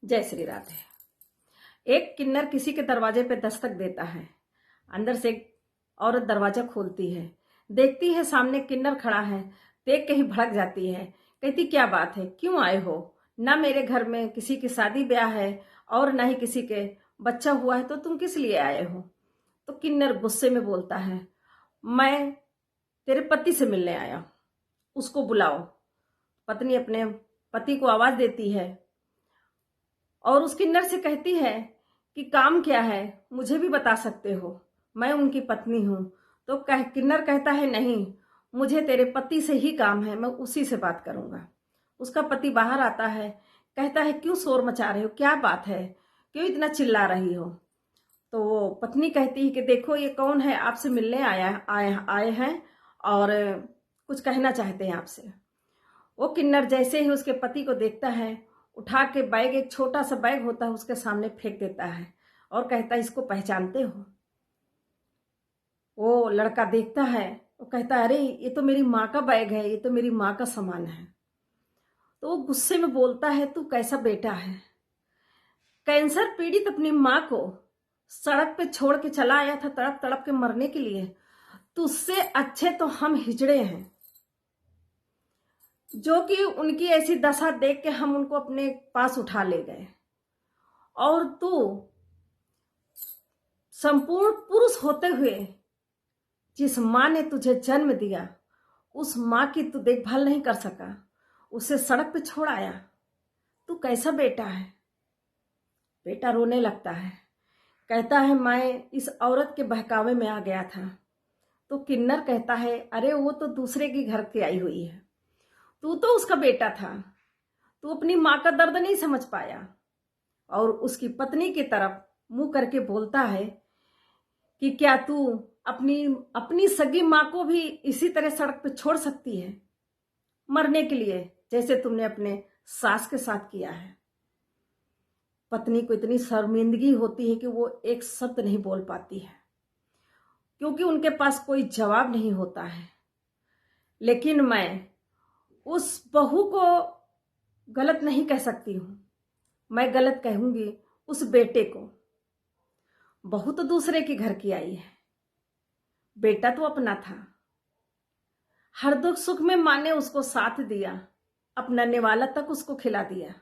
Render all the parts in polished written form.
जय श्री राधे। एक किन्नर किसी के दरवाजे पे दस्तक देता है। अंदर से एक औरत दरवाजा खोलती है, देखती है सामने किन्नर खड़ा है। देख के ही भड़क जाती है, कहती क्या बात है, क्यों आए हो? ना मेरे घर में किसी की शादी ब्याह है और ना ही किसी के बच्चा हुआ है, तो तुम किस लिए आए हो? तो किन्नर गुस्से में बोलता है, मैं तेरे पति से मिलने आया हूं, उसको बुलाओ। पत्नी अपने पति को आवाज देती है और उस किन्नर से कहती है कि काम क्या है, मुझे भी बता सकते हो, मैं उनकी पत्नी हूं। तो किन्नर कहता है, नहीं, मुझे तेरे पति से ही काम है, मैं उसी से बात करूंगा। उसका पति बाहर आता है, कहता है क्यों शोर मचा रहे हो, क्या बात है, क्यों इतना चिल्ला रही हो? तो वो पत्नी कहती है कि देखो ये कौन है, आपसे मिलने आए हैं और कुछ कहना चाहते हैं आपसे। वो किन्नर जैसे ही उसके पति को देखता है, उठा के बैग, एक छोटा सा बैग होता है, उसके सामने फेंक देता है और कहता है इसको पहचानते हो? वो लड़का देखता है, वो कहता है अरे ये तो मेरी माँ का बैग है, ये तो मेरी माँ का सामान है। तो वो गुस्से में बोलता है तू कैसा बेटा है, कैंसर पीड़ित अपनी माँ को सड़क पे छोड़ के चला आया था तड़प तड़प के मरने के लिए। तुझसे अच्छे तो हम हिजड़े हैं, जो कि उनकी ऐसी दशा देख के हम उनको अपने पास उठा ले गए। और तू संपूर्ण पुरुष होते हुए जिस माँ ने तुझे जन्म दिया, उस माँ की तू देखभाल नहीं कर सका, उसे सड़क पे छोड़ आया। तू कैसा बेटा है? बेटा रोने लगता है, कहता है मैं इस औरत के बहकावे में आ गया था। तो किन्नर कहता है अरे वो तो दूसरे के घर की आई हुई है, तू तो उसका बेटा था, तू अपनी माँ का दर्द नहीं समझ पाया। और उसकी पत्नी की तरफ मुंह करके बोलता है कि क्या तू अपनी अपनी सगी माँ को भी इसी तरह सड़क पे छोड़ सकती है मरने के लिए, जैसे तुमने अपने सास के साथ किया है? पत्नी को इतनी शर्मिंदगी होती है कि वो एक शब्द नहीं बोल पाती है, क्योंकि उनके पास कोई जवाब नहीं होता है। लेकिन मैं उस बहू को गलत नहीं कह सकती हूं, मैं गलत कहूंगी उस बेटे को। बहू तो दूसरे के घर की आई है, बेटा तो अपना था। हर दुख सुख में माँ ने उसको साथ दिया, अपना निवाला तक उसको खिला दिया।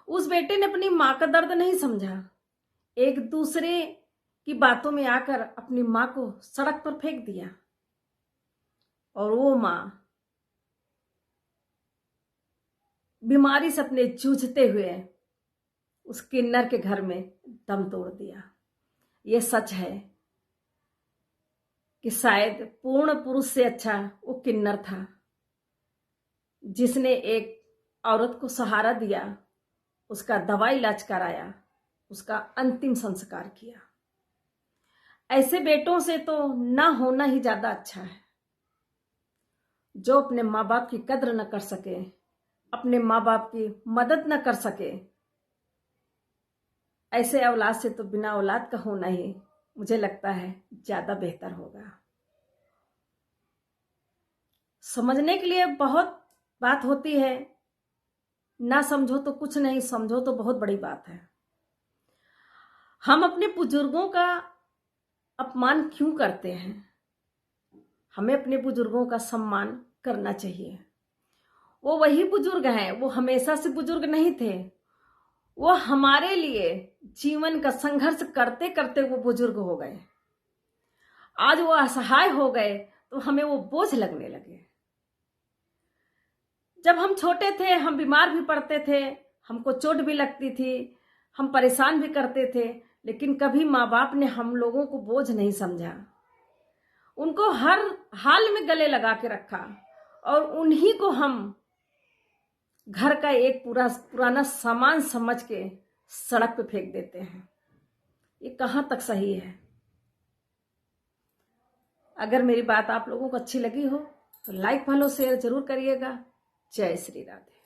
उस बेटे ने अपनी माँ का दर्द नहीं समझा, एक दूसरे की बातों में आकर अपनी माँ को सड़क पर फेंक दिया। और वो माँ बीमारी से अपने जूझते हुए उस किन्नर के घर में दम तोड़ दिया। ये सच है कि शायद पूर्ण पुरुष से अच्छा वो किन्नर था, जिसने एक औरत को सहारा दिया, उसका दवा इलाज कराया, उसका अंतिम संस्कार किया। ऐसे बेटों से तो ना होना ही ज्यादा अच्छा है, जो अपने माँ बाप की कद्र न कर सके, अपने माँ बाप की मदद न कर सके। ऐसे औलाद से तो बिना औलाद का होना ही मुझे लगता है ज्यादा बेहतर होगा। समझने के लिए बहुत बात होती है, ना समझो तो कुछ नहीं, समझो तो बहुत बड़ी बात है। हम अपने बुजुर्गों का अपमान क्यों करते हैं? हमें अपने बुजुर्गों का सम्मान करना चाहिए। वो वही बुजुर्ग हैं, वो हमेशा से बुजुर्ग नहीं थे। वो हमारे लिए जीवन का संघर्ष करते करते वो बुजुर्ग हो गए। आज वो असहाय हो गए तो हमें वो बोझ लगने लगे। जब हम छोटे थे, हम बीमार भी पड़ते थे, हमको चोट भी लगती थी, हम परेशान भी करते थे, लेकिन कभी माँ बाप ने हम लोगों को बोझ नहीं समझा। उनको हर हाल में गले लगा के रखा और उन्हीं को हम घर का एक पुराना सामान समझ के सड़क पे फेंक देते हैं। ये कहां तक सही है? अगर मेरी बात आप लोगों को अच्छी लगी हो तो लाइक फॉलो शेयर जरूर करिएगा। जय श्री राधे।